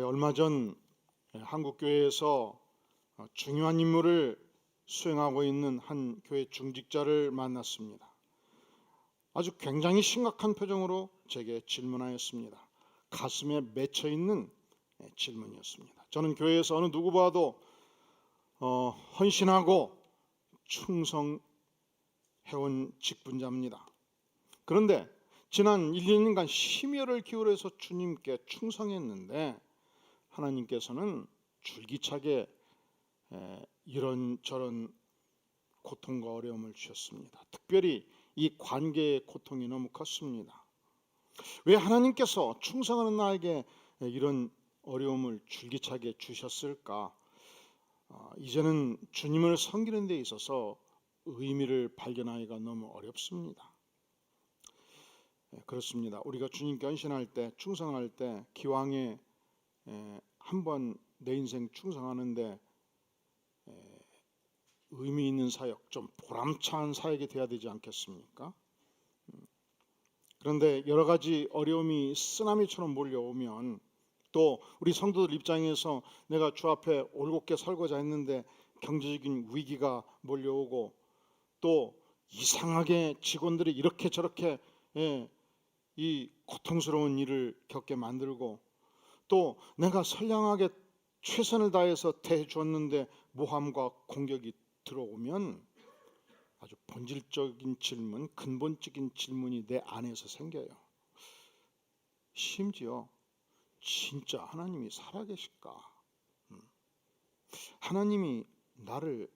얼마 전 한국 교회에서 중요한 임무를 수행하고 있는 한 교회 중직자를 만났습니다. 아주 굉장히 심각한 표정으로 제게 질문하였습니다. 가슴에 맺혀 있는 질문이었습니다. 저는 교회에서 어느 누구보다도 헌신하고 충성해온 직분자입니다. 그런데 지난 1, 2년간 심혈을 기울여서 주님께 충성했는데 하나님께서는 줄기차게 이런저런 고통과 어려움을 주셨습니다. 특별히 이 관계의 고통이 너무 컸습니다. 왜 하나님께서 충성하는 나에게 이런 어려움을 줄기차게 주셨을까? 이제는 주님을 섬기는 데 있어서 의미를 발견하기가 너무 어렵습니다. 그렇습니다. 우리가 주님께 헌신할 때, 충성할 때 기왕에 한번 내 인생 충성하는데 의미 있는 사역, 좀 보람찬 사역이 돼야 되지 않겠습니까? 그런데 여러 가지 어려움이 쓰나미처럼 몰려오면 또 우리 성도들 입장에서 내가 주 앞에 올곧게 살고자 했는데 경제적인 위기가 몰려오고 또 이상하게 직원들이 이렇게 저렇게 이 고통스러운 일을 겪게 만들고 또 내가 선량하게 최선을 다해서 대해주었는데 모함과 공격이 들어오면 아주 본질적인 질문, 근본적인 질문이 내 안에서 생겨요. 심지어 진짜 하나님이 살아계실까? 하나님이 나를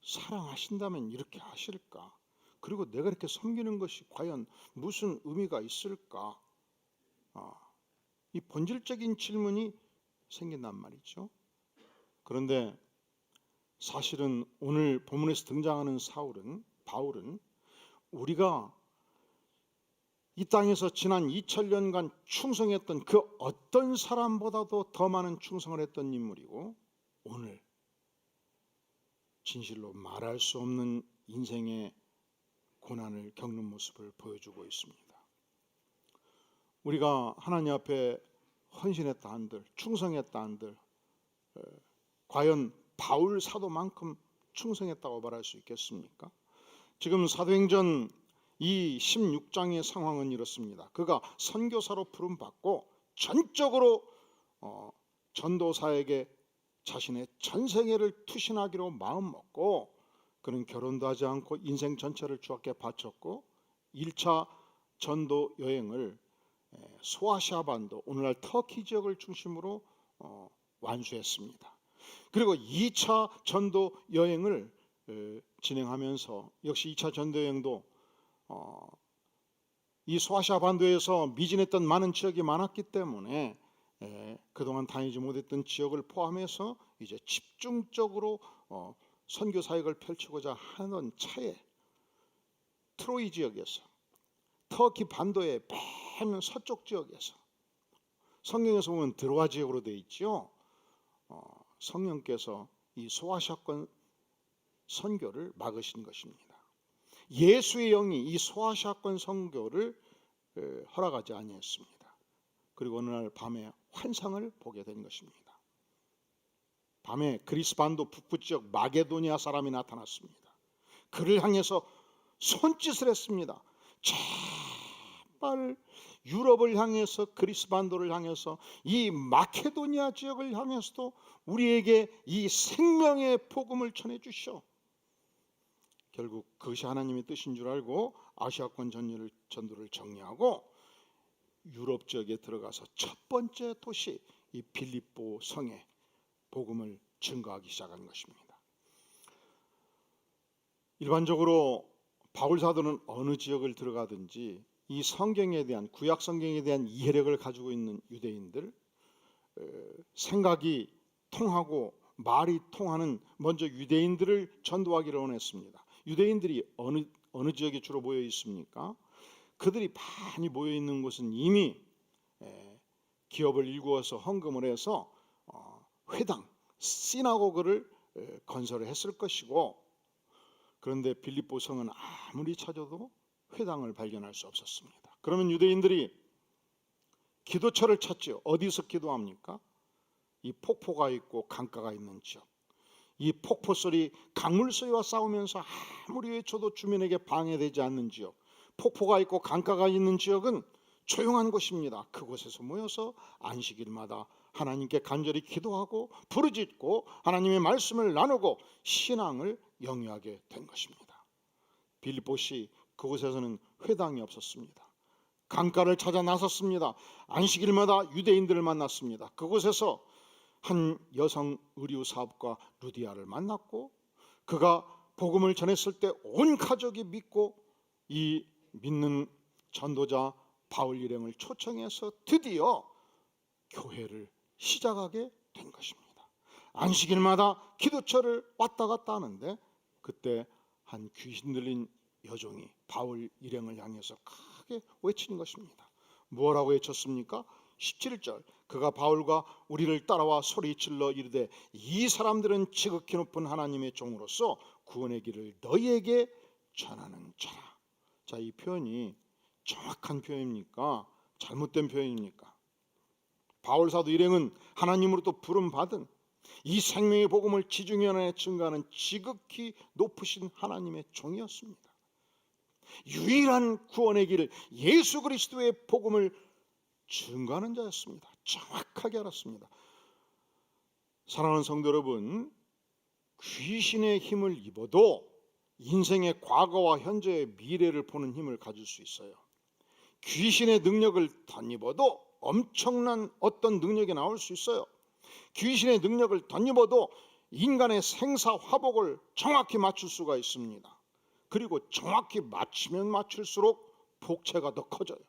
사랑하신다면 이렇게 하실까? 그리고 내가 이렇게 섬기는 것이 과연 무슨 의미가 있을까? 이 본질적인 질문이 생긴단 말이죠. 그런데 사실은 오늘 본문에서 등장하는 바울은 우리가 이 땅에서 지난 2000년간 충성했던 그 어떤 사람보다도 더 많은 충성을 했던 인물이고 오늘 진실로 말할 수 없는 인생의 고난을 겪는 모습을 보여주고 있습니다. 우리가 하나님 앞에 헌신했다 한들, 충성했다 한들 과연 바울 사도만큼 충성했다고 말할 수 있겠습니까? 지금 사도행전 이 16장의 상황은 이렇습니다. 그가 선교사로 부름받고 전적으로 전도사에게 자신의 전생애를 투신하기로 마음먹고 그는 결혼도 하지 않고 인생 전체를 주께 바쳤고 1차 전도 여행을 소아시아 반도, 오늘날 터키 지역을 중심으로 완수했습니다. 그리고 2차 전도 여행을 진행하면서 역시 2차 전도 여행도 이 소아시아 반도에서 미진했던 많은 지역이 많았기 때문에 그동안 다니지 못했던 지역을 포함해서 이제 집중적으로 선교 사역을 펼치고자 하는 차에 트로이 지역에서 터키 반도의 맨 서쪽 지역에서 성경에서 보면 드로아 지역으로 되어 있죠. 성령께서 이 소아시아권 선교를 막으신 것입니다. 예수의 영이 이 소아시아권 선교를 허락하지 아니했습니다. 그리고 어느 날 밤에 환상을 보게 된 것입니다. 밤에 그리스 반도 북부 지역 마게도니아 사람이 나타났습니다. 그를 향해서 손짓을 했습니다. 제발 유럽을 향해서 그리스 반도를 향해서 이 마케도니아 지역을 향해서도 우리에게 이 생명의 복음을 전해 주시오. 결국 그것이 하나님의 뜻인 줄 알고 아시아권 전도를 정리하고 유럽 지역에 들어가서 첫 번째 도시 이 빌립보 성에 복음을 증거하기 시작한 것입니다. 일반적으로 바울 사도는 어느 지역을 들어가든지 이 성경에 대한 구약 성경에 대한 이해력을 가지고 있는 유대인들 생각이 통하고 말이 통하는 먼저 유대인들을 전도하기를 원했습니다. 유대인들이 어느 지역에 주로 모여 있습니까? 그들이 많이 모여 있는 곳은 이미 기업을 일구어서 헌금을 해서 회당, 시나고그를 건설을 했을 것이고 그런데 빌립보 성은 아무리 찾아도 회당을 발견할 수 없었습니다. 그러면 유대인들이 기도처를 찾죠. 어디서 기도합니까? 이 폭포가 있고 강가가 있는 지역, 이 폭포 소리, 강물 소리와 싸우면서 아무리 외쳐도 주민에게 방해되지 않는 지역, 폭포가 있고 강가가 있는 지역은 조용한 곳입니다. 그곳에서 모여서 안식일마다 하나님께 간절히 기도하고 부르짖고 하나님의 말씀을 나누고 신앙을 영위하게 된 것입니다. 빌립보시 그곳에서는 회당이 없었습니다. 강가를 찾아 나섰습니다. 안식일마다 유대인들을 만났습니다. 그곳에서 한 여성 의류 사업가 루디아를 만났고, 그가 복음을 전했을 때 온 가족이 믿고 이 믿는 전도자 바울 일행을 초청해서 드디어 교회를 시작하게 된 것입니다. 안식일마다 기도처를 왔다 갔다 하는데, 그때 한 귀신 들린 여종이 바울 일행을 향해서 크게 외치는 것입니다. 뭐라고 외쳤습니까? 17절, 그가 바울과 우리를 따라와 소리질러 이르되 이 사람들은 지극히 높은 하나님의 종으로서 구원의 길을 너희에게 전하는 자라. 자, 이 표현이 정확한 표현입니까? 잘못된 표현입니까? 바울 사도 일행은 하나님으로부터 부름받은 이 생명의 복음을 지중해 증거하는 지극히 높으신 하나님의 종이었습니다. 유일한 구원의 길을, 예수 그리스도의 복음을 증거하는 자였습니다. 정확하게 알았습니다. 사랑하는 성도 여러분, 귀신의 힘을 입어도 인생의 과거와 현재의 미래를 보는 힘을 가질 수 있어요. 귀신의 능력을 덧입어도 엄청난 어떤 능력이 나올 수 있어요. 귀신의 능력을 덧입어도 인간의 생사화복을 정확히 맞출 수가 있습니다. 그리고 정확히 맞추면 맞출수록 복채가 더 커져요.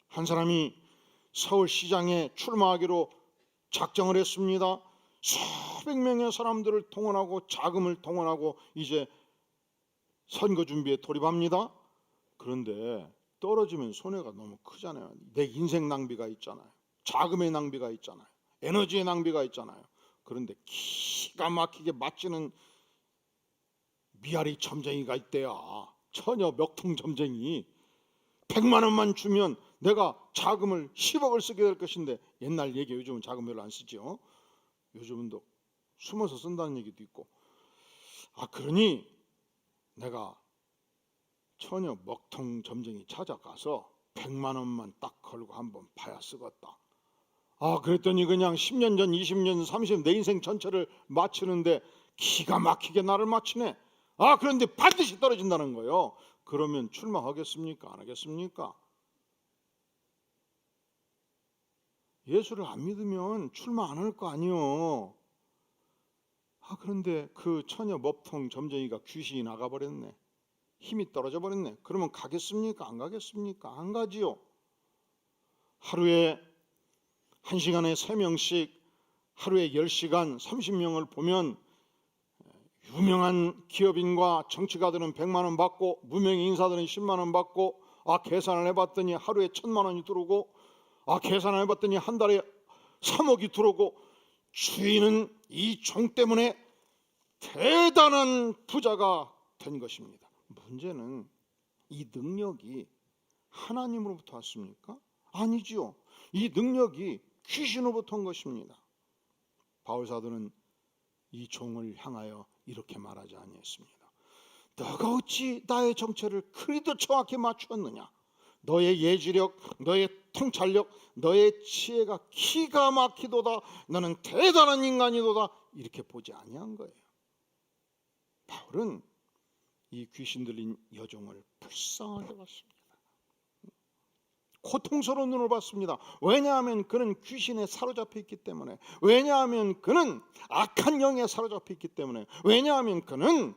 한 사람이 서울시장에 출마하기로 작정을 했습니다. 수백 명의 사람들을 동원하고 자금을 동원하고 이제 선거 준비에 돌입합니다. 그런데 떨어지면 손해가 너무 크잖아요. 내 인생 낭비가 있잖아요. 자금의 낭비가 있잖아요. 에너지의 낭비가 있잖아요. 그런데 기가 막히게 맞지는 미아리 점쟁이가 있대야. 처녀 멱통 점쟁이. 100만 원만 주면 내가 자금을 10억을 쓰게 될 것인데, 옛날 얘기, 요즘은 자금 별로 안 쓰죠. 요즘은 또 숨어서 쓴다는 얘기도 있고. 그러니 내가 처녀 먹통 점쟁이 찾아가서 100만 원만 딱 걸고 한번 봐야 쓰겠다. 그랬더니 그냥 10년 전, 20년, 30년 내 인생 전체를 맞추는데 기가 막히게 나를 맞추네. 그런데 반드시 떨어진다는 거예요. 그러면 출마하겠습니까? 안 하겠습니까? 예수를 안 믿으면 출마 안 할 거 아니요. 그런데 그 처녀 먹통 점쟁이가 귀신이 나가버렸네. 힘이 떨어져 버렸네. 그러면 가겠습니까? 안 가겠습니까? 안 가지요. 하루에 1시간에 3명씩, 하루에 10시간 30명을 보면 유명한 기업인과 정치가들은 100만 원 받고 무명의 인사들은 10만 원 받고, 계산을 해봤더니 하루에 1,000만 원이 들어오고, 계산을 해봤더니 한 달에 3억이 들어오고, 주인은 이 종 때문에 대단한 부자가 된 것입니다. 문제는 이 능력이 하나님으로부터 왔습니까? 아니지요. 이 능력이 귀신으로부터 온 것입니다. 바울 사도는 이 종을 향하여 이렇게 말하지 아니했습니다. 너가 어찌 나의 정체를 그리도 정확히 맞추었느냐? 너의 예지력, 너의 통찰력, 너의 지혜가 기가 막히도다. 너는 대단한 인간이도다. 이렇게 보지 아니한 거예요. 바울은 이 귀신 들린 여종을 불쌍하게 봤습니다. 고통스러운 눈으로 봤습니다. 왜냐하면 그는 귀신에 사로잡혀 있기 때문에, 왜냐하면 그는 악한 영에 사로잡혀 있기 때문에, 왜냐하면 그는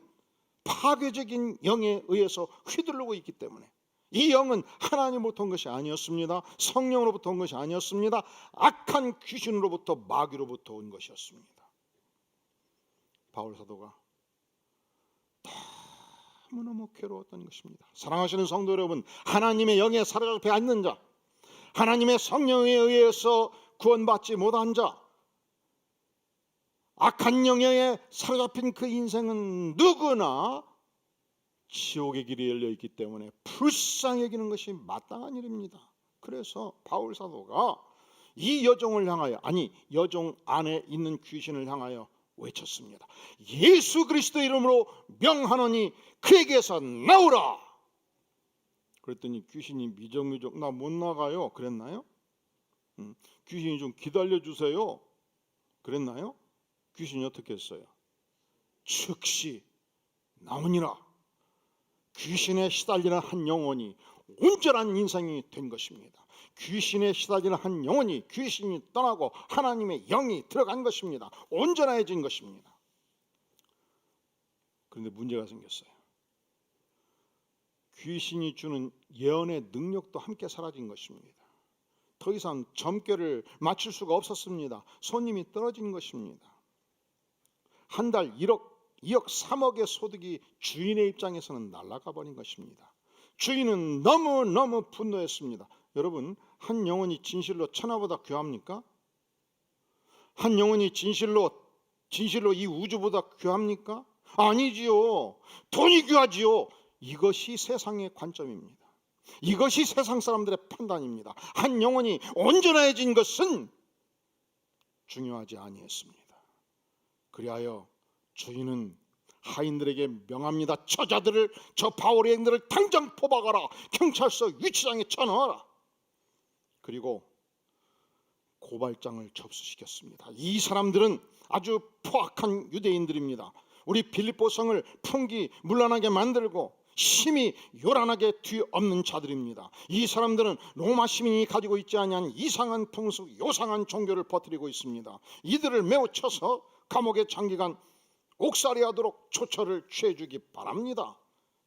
파괴적인 영에 의해서 휘둘르고 있기 때문에. 이 영은 하나님으로부터 온 것이 아니었습니다. 성령으로부터 온 것이 아니었습니다. 악한 귀신으로부터, 마귀로부터 온 것이었습니다. 바울 사도가 너무너무 괴로웠던 것입니다. 사랑하시는 성도 여러분, 하나님의 영에 사로잡혀 있는 자, 하나님의 성령에 의해서 구원받지 못한 자, 악한 영에 사로잡힌 그 인생은 누구나 지옥의 길이 열려 있기 때문에 불쌍히 여기는 것이 마땅한 일입니다. 그래서 바울 사도가 이 여종을 향하여, 아니 여종 안에 있는 귀신을 향하여 외쳤습니다. 예수 그리스도 이름으로 명하노니 그에게서 나오라. 그랬더니 귀신이 미적미적 나 못 나가요 그랬나요? 귀신이 좀 기다려주세요 그랬나요? 귀신이 어떻게 했어요? 즉시 나오니라. 귀신에 시달리는 한 영혼이 온전한 인생이 된 것입니다. 귀신에 시달리는 한 영혼이 귀신이 떠나고 하나님의 영이 들어간 것입니다. 온전해진 것입니다. 그런데 문제가 생겼어요. 귀신이 주는 예언의 능력도 함께 사라진 것입니다. 더 이상 점괘를 맞출 수가 없었습니다. 손님이 떨어진 것입니다. 한 달 1억, 2억, 3억의 소득이 주인의 입장에서는 날아가 버린 것입니다. 주인은 너무너무 분노했습니다. 여러분, 한 영혼이 진실로 천하보다 귀합니까? 한 영혼이 진실로 이 우주보다 귀합니까? 아니지요. 돈이 귀하지요. 이것이 세상의 관점입니다. 이것이 세상 사람들의 판단입니다. 한 영혼이 온전해진 것은 중요하지 아니했습니다. 그리하여 주인은 하인들에게 명합니다. 저 바울의 행들을 당장 포박하라. 경찰서 유치장에 쳐넣어라. 그리고 고발장을 접수시켰습니다. 이 사람들은 아주 포악한 유대인들입니다. 우리 빌립보성을 풍기문란하게 만들고 심히 요란하게 뒤엎는 자들입니다. 이 사람들은 로마 시민이 가지고 있지 아니한 이상한 풍습, 요상한 종교를 퍼뜨리고 있습니다. 이들을 매우 쳐서 감옥에 장기간 옥살이하도록 조처를 취해주기 바랍니다.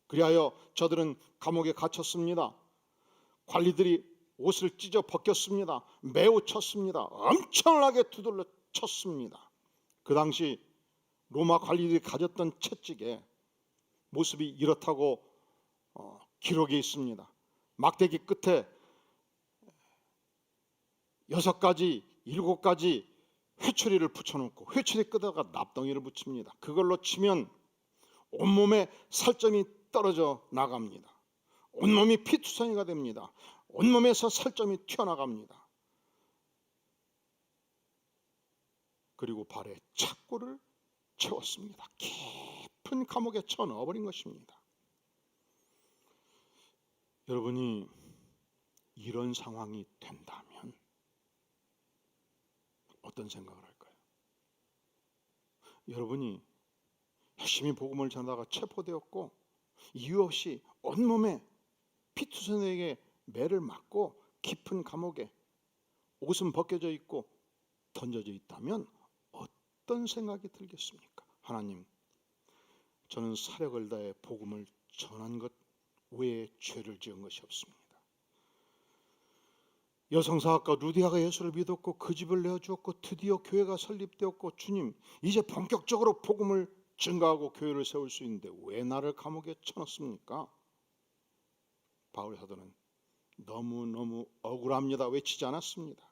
그리하여 저들은 감옥에 갇혔습니다. 관리들이 옷을 찢어 벗겼습니다. 매우 쳤습니다. 엄청나게 두들러 쳤습니다. 그 당시 로마 관리들이 가졌던 채찍에 모습이 이렇다고 기록이 있습니다. 막대기 끝에 6가지, 7가지 회초리를 붙여놓고 회초리 끝에다가 납덩이를 붙입니다. 그걸로 치면 온몸에 살점이 떨어져 나갑니다. 온몸이 피투성이가 됩니다. 온몸에서 살점이 튀어나갑니다. 그리고 발에 착고를 채웠습니다. 깊은 감옥에 쳐넣어버린 것입니다. 여러분이 이런 상황이 된다면 어떤 생각을 할까요? 여러분이 열심히 복음을 전하다가 체포되었고 이유 없이 온몸에 피투성이에게 매를 맞고 깊은 감옥에 옷은 벗겨져 있고 던져져 있다면 어떤 생각이 들겠습니까? 하나님, 저는 사력을 다해 복음을 전한 것 외에 죄를 지은 것이 없습니다. 여성사학가 루디아가 예수를 믿었고 그 집을 내어주었고 드디어 교회가 설립되었고 주님, 이제 본격적으로 복음을 증거하고 교회를 세울 수 있는데 왜 나를 감옥에 쳐넣습니까? 바울 사도는 너무너무 억울합니다. 외치지 않았습니다.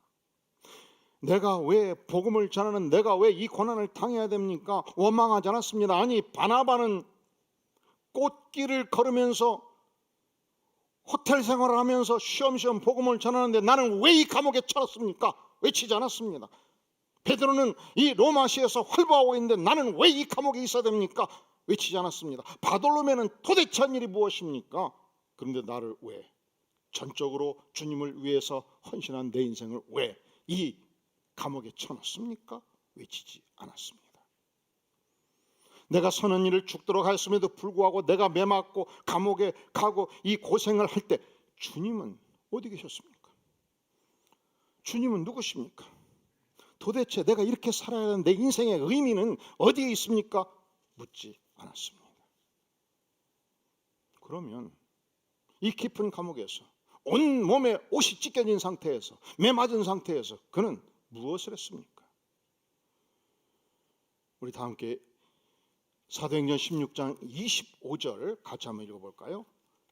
내가 왜 복음을 전하는 내가 왜 이 고난을 당해야 됩니까? 원망하지 않았습니다. 아니, 바나바는 꽃길을 걸으면서 호텔 생활을 하면서 쉬엄쉬엄 복음을 전하는데 나는 왜 이 감옥에 쳐넣습니까? 외치지 않았습니다. 베드로는 이 로마시에서 활보하고 있는데 나는 왜 이 감옥에 있어야 됩니까? 외치지 않았습니다. 바돌로메는 도대체 한 일이 무엇입니까? 그런데 나를 왜, 전적으로 주님을 위해서 헌신한 내 인생을 왜 이 감옥에 쳐넣습니까? 외치지 않았습니다. 내가 선한 일을 죽도록 하였음에도 불구하고 내가 매맞고 감옥에 가고 이 고생을 할 때 주님은 어디 계셨습니까? 주님은 누구십니까? 도대체 내가 이렇게 살아야 하는 내 인생의 의미는 어디에 있습니까? 묻지 않았습니다. 그러면 이 깊은 감옥에서 온몸에 옷이 찢겨진 상태에서 매맞은 상태에서 그는 무엇을 했습니까? 우리 다 함께 사도행전 16장 25절 같이 한번 읽어볼까요?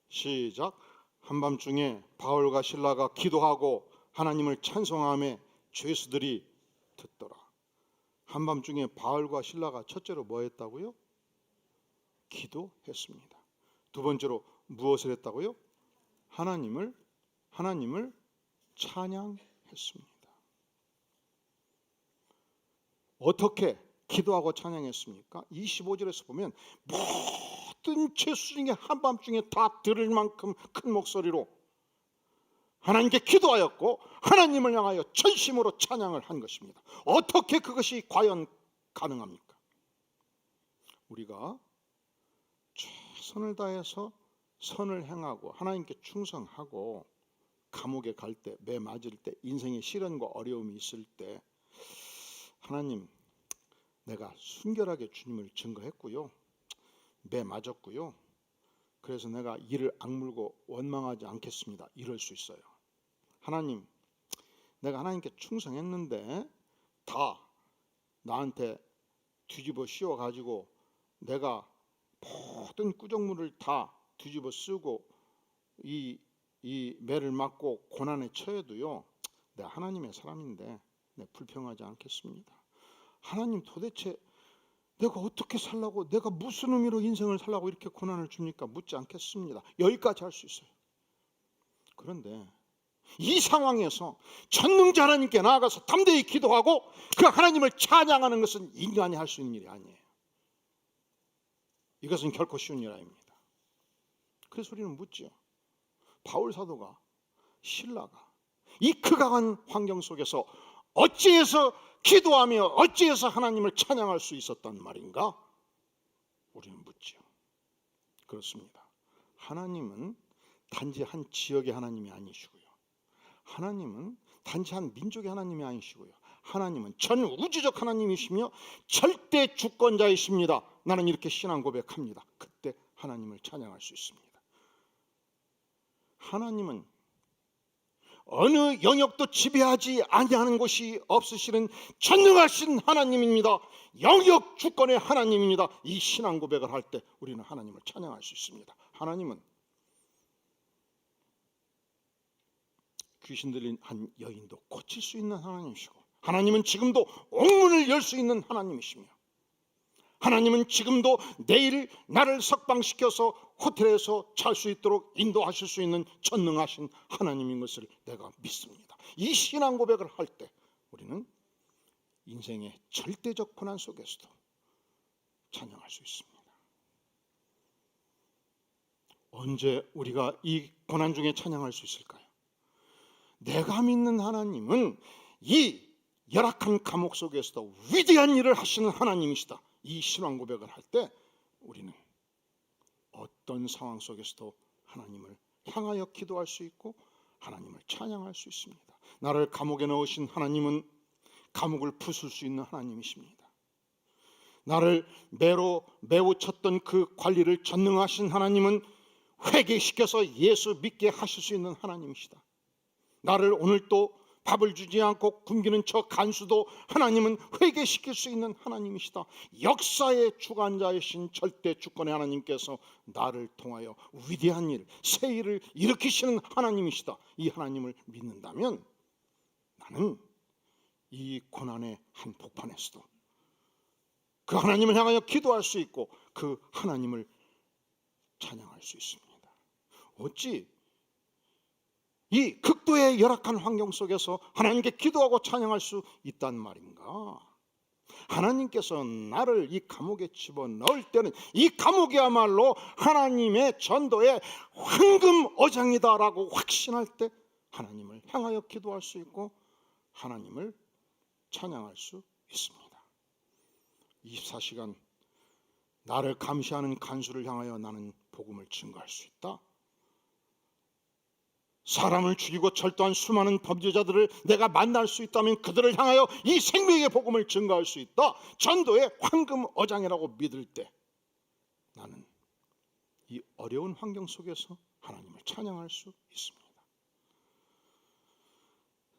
시작. 한밤중에 바울과 실라가 기도하고 하나님을 찬송하며 죄수들이 듣더라. 한밤중에 바울과 실라가 첫째로 뭐 했다고요? 기도했습니다. 두 번째로 무엇을 했다고요? 하나님을 찬양했습니다. 어떻게 기도하고 찬양했습니까? 25절에서 보면 모든 죄수 중에 한밤중에 다 들을 만큼 큰 목소리로 하나님께 기도하였고 하나님을 향하여 전심으로 찬양을 한 것입니다. 어떻게 그것이 과연 가능합니까? 우리가 최선을 다해서 선을 행하고 하나님께 충성하고 감옥에 갈 때, 매 맞을 때, 인생의 시련과 어려움이 있을 때 하나님, 내가 순결하게 주님을 증거했고요, 매 맞았고요, 그래서 내가 이를 악물고 원망하지 않겠습니다. 이럴 수 있어요. 하나님, 내가 하나님께 충성했는데 다 나한테 뒤집어 씌워가지고 내가 모든 구정물을 다 뒤집어 쓰고 이 매를 맞고 고난에 처해도요, 내가 하나님의 사람인데 내가 불평하지 않겠습니다. 하나님, 도대체 내가 어떻게 살라고, 내가 무슨 의미로 인생을 살라고 이렇게 고난을 줍니까? 묻지 않겠습니다. 여기까지 할 수 있어요. 그런데 이 상황에서 전능자 하나님께 나아가서 담대히 기도하고 그 하나님을 찬양하는 것은 인간이 할 수 있는 일이 아니에요. 이것은 결코 쉬운 일 아닙니다. 그래서 우리는 묻지요. 바울 사도가, 신라가 이 극악한 환경 속에서 어찌해서 기도하며 어찌해서 하나님을 찬양할 수 있었단 말인가? 우리는 묻지요. 그렇습니다. 하나님은 단지 한 지역의 하나님이 아니시고요, 하나님은 단지 한 민족의 하나님이 아니시고요, 하나님은 전 우주적 하나님이시며 절대 주권자이십니다. 나는 이렇게 신앙 고백합니다. 그때 하나님을 찬양할 수 있습니다. 하나님은 어느 영역도 지배하지 아니하는 곳이 없으시는 전능하신 하나님입니다. 영역 주권의 하나님입니다. 이 신앙 고백을 할 때 우리는 하나님을 찬양할 수 있습니다. 하나님은 귀신 들린 한 여인도 고칠 수 있는 하나님이시고, 하나님은 지금도 옥문을 열 수 있는 하나님이시며, 하나님은 지금도 내일 나를 석방시켜서 호텔에서 잘 수 있도록 인도하실 수 있는 전능하신 하나님인 것을 내가 믿습니다. 이 신앙 고백을 할 때 우리는 인생의 절대적 고난 속에서도 찬양할 수 있습니다. 언제 우리가 이 고난 중에 찬양할 수 있을까요? 내가 믿는 하나님은 이 열악한 감옥 속에서도 위대한 일을 하시는 하나님이시다. 이 신앙 고백을 할 때 우리는 어떤 상황 속에서도 하나님을 향하여 기도할 수 있고 하나님을 찬양할 수 있습니다. 나를 감옥에 넣으신 하나님은 감옥을 부술 수 있는 하나님이십니다. 나를 매로 매우 쳤던 그 관리를 전능하신 하나님은 회개시켜서 예수 믿게 하실 수 있는 하나님이시다. 나를 오늘 또 밥을 주지 않고 굶기는 저 간수도 하나님은 회개시킬 수 있는 하나님이시다. 역사의 주관자이신 절대 주권의 하나님께서 나를 통하여 위대한 일, 새 일을 일으키시는 하나님이시다. 이 하나님을 믿는다면 나는 이 고난의 한복판에서도 그 하나님을 향하여 기도할 수 있고 그 하나님을 찬양할 수 있습니다. 어찌 이 극도의 열악한 환경 속에서 하나님께 기도하고 찬양할 수 있단 말인가? 하나님께서 나를 이 감옥에 집어넣을 때는 이 감옥이야말로 하나님의 전도의 황금 어장이다라고 확신할 때 하나님을 향하여 기도할 수 있고 하나님을 찬양할 수 있습니다. 24시간 나를 감시하는 간수를 향하여 나는 복음을 증거할 수 있다. 사람을 죽이고 절도한 수많은 범죄자들을 내가 만날 수 있다면 그들을 향하여 이 생명의 복음을 증거할 수 있다. 전도의 황금 어장이라고 믿을 때 나는 이 어려운 환경 속에서 하나님을 찬양할 수 있습니다.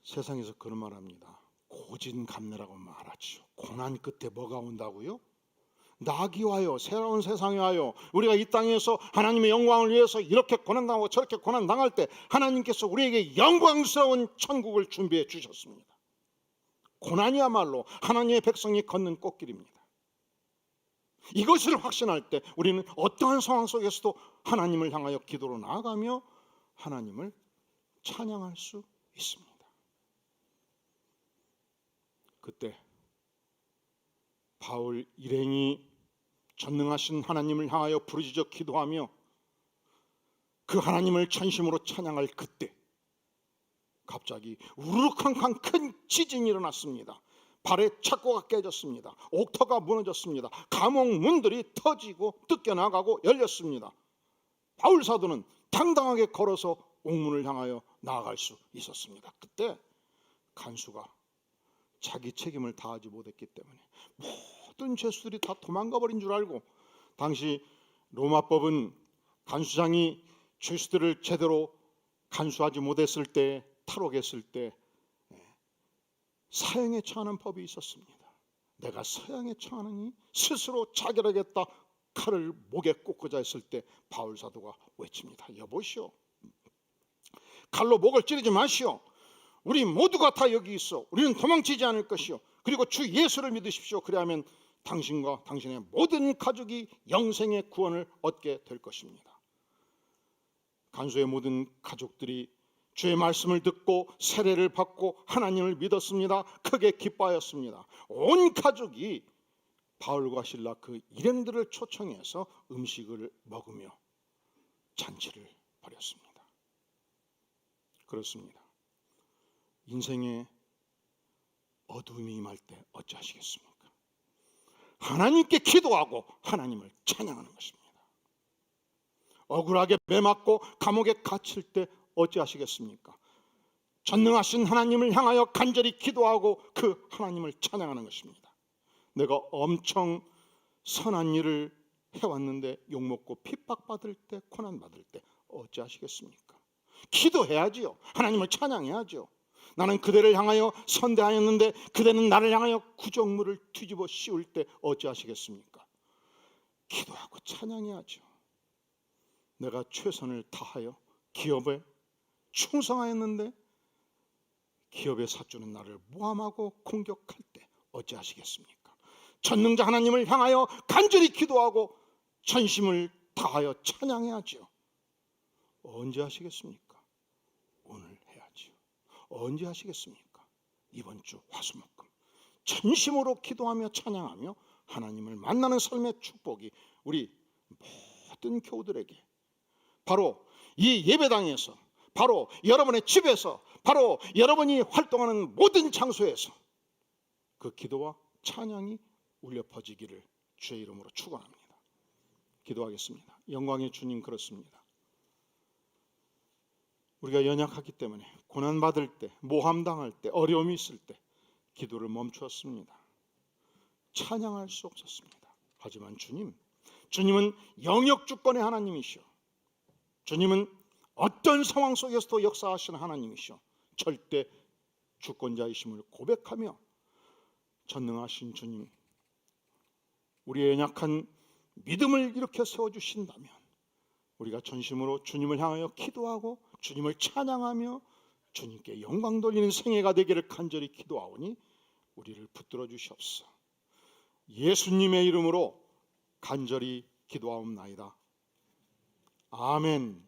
세상에서 그런 말 합니다. 고진감래라고 말하지요. 고난 끝에 뭐가 온다고요? 낙이 와요. 새로운 세상이 와요. 우리가 이 땅에서 하나님의 영광을 위해서 이렇게 고난당하고 저렇게 고난당할 때 하나님께서 우리에게 영광스러운 천국을 준비해 주셨습니다. 고난이야말로 하나님의 백성이 걷는 꽃길입니다. 이것을 확신할 때 우리는 어떠한 상황 속에서도 하나님을 향하여 기도로 나아가며 하나님을 찬양할 수 있습니다. 그때 바울 일행이 전능하신 하나님을 향하여 부르짖어 기도하며 그 하나님을 전심으로 찬양할 그때 갑자기 우르르캉캉 큰 지진이 일어났습니다. 발의 착고가 깨졌습니다. 옥터가 무너졌습니다. 감옥 문들이 터지고 뜯겨나가고 열렸습니다. 바울 사도는 당당하게 걸어서 옥문을 향하여 나아갈 수 있었습니다. 그때 간수가 자기 책임을 다하지 못했기 때문에 모든 죄수들이 다 도망가 버린 줄 알고, 당시 로마법은 간수장이 죄수들을 제대로 간수하지 못했을 때, 탈옥했을 때 사형에 처하는 법이 있었습니다. 내가 사형에 처하느니 스스로 자결하겠다 칼을 목에 꽂고자 했을 때 바울 사도가 외칩니다. 여보시오, 칼로 목을 찌르지 마시오. 우리 모두가 다 여기 있어. 우리는 도망치지 않을 것이요. 그리고 주 예수를 믿으십시오. 그리하면 당신과 당신의 모든 가족이 영생의 구원을 얻게 될 것입니다. 간수의 모든 가족들이 주의 말씀을 듣고 세례를 받고 하나님을 믿었습니다. 크게 기뻐하였습니다. 온 가족이 바울과 실라 그 일행들을 초청해서 음식을 먹으며 잔치를 벌였습니다. 그렇습니다. 인생에 어두움이 임할 때 어찌하시겠습니까? 하나님께 기도하고 하나님을 찬양하는 것입니다. 억울하게 매맞고 감옥에 갇힐 때 어찌하시겠습니까? 전능하신 하나님을 향하여 간절히 기도하고 그 하나님을 찬양하는 것입니다. 내가 엄청 선한 일을 해왔는데 욕먹고 핍박받을 때, 고난받을 때 어찌하시겠습니까? 기도해야지요. 하나님을 찬양해야죠. 나는 그대를 향하여 선대하였는데 그대는 나를 향하여 구정물을 뒤집어 씌울 때 어찌하시겠습니까? 기도하고 찬양해야죠. 내가 최선을 다하여 기업에 충성하였는데 기업의 사주는 나를 모함하고 공격할 때 어찌하시겠습니까? 전능자 하나님을 향하여 간절히 기도하고 전심을 다하여 찬양해야죠. 언제 하시겠습니까? 오늘 해야죠. 언제 하시겠습니까? 이번 주 화수목금 전심으로 기도하며 찬양하며 하나님을 만나는 삶의 축복이 우리 모든 교우들에게, 바로 이 예배당에서, 바로 여러분의 집에서, 바로 여러분이 활동하는 모든 장소에서 그 기도와 찬양이 울려 퍼지기를 주의 이름으로 축원합니다. 기도하겠습니다. 영광의 주님, 그렇습니다. 우리가 연약하기 때문에 고난받을 때, 모함당할 때, 어려움이 있을 때 기도를 멈추었습니다. 찬양할 수 없었습니다. 하지만 주님은 영역 주권의 하나님이시오. 주님은 어떤 상황 속에서도 역사하시는 하나님이시오. 절대 주권자이심을 고백하며 전능하신 주님, 우리의 연약한 믿음을 이렇게 세워주신다면 우리가 전심으로 주님을 향하여 기도하고 주님을 찬양하며 주님께 영광 돌리는 생애가 되기를 간절히 기도하오니 우리를 붙들어 주시옵소서. 예수님의 이름으로 간절히 기도하옵나이다. 아멘.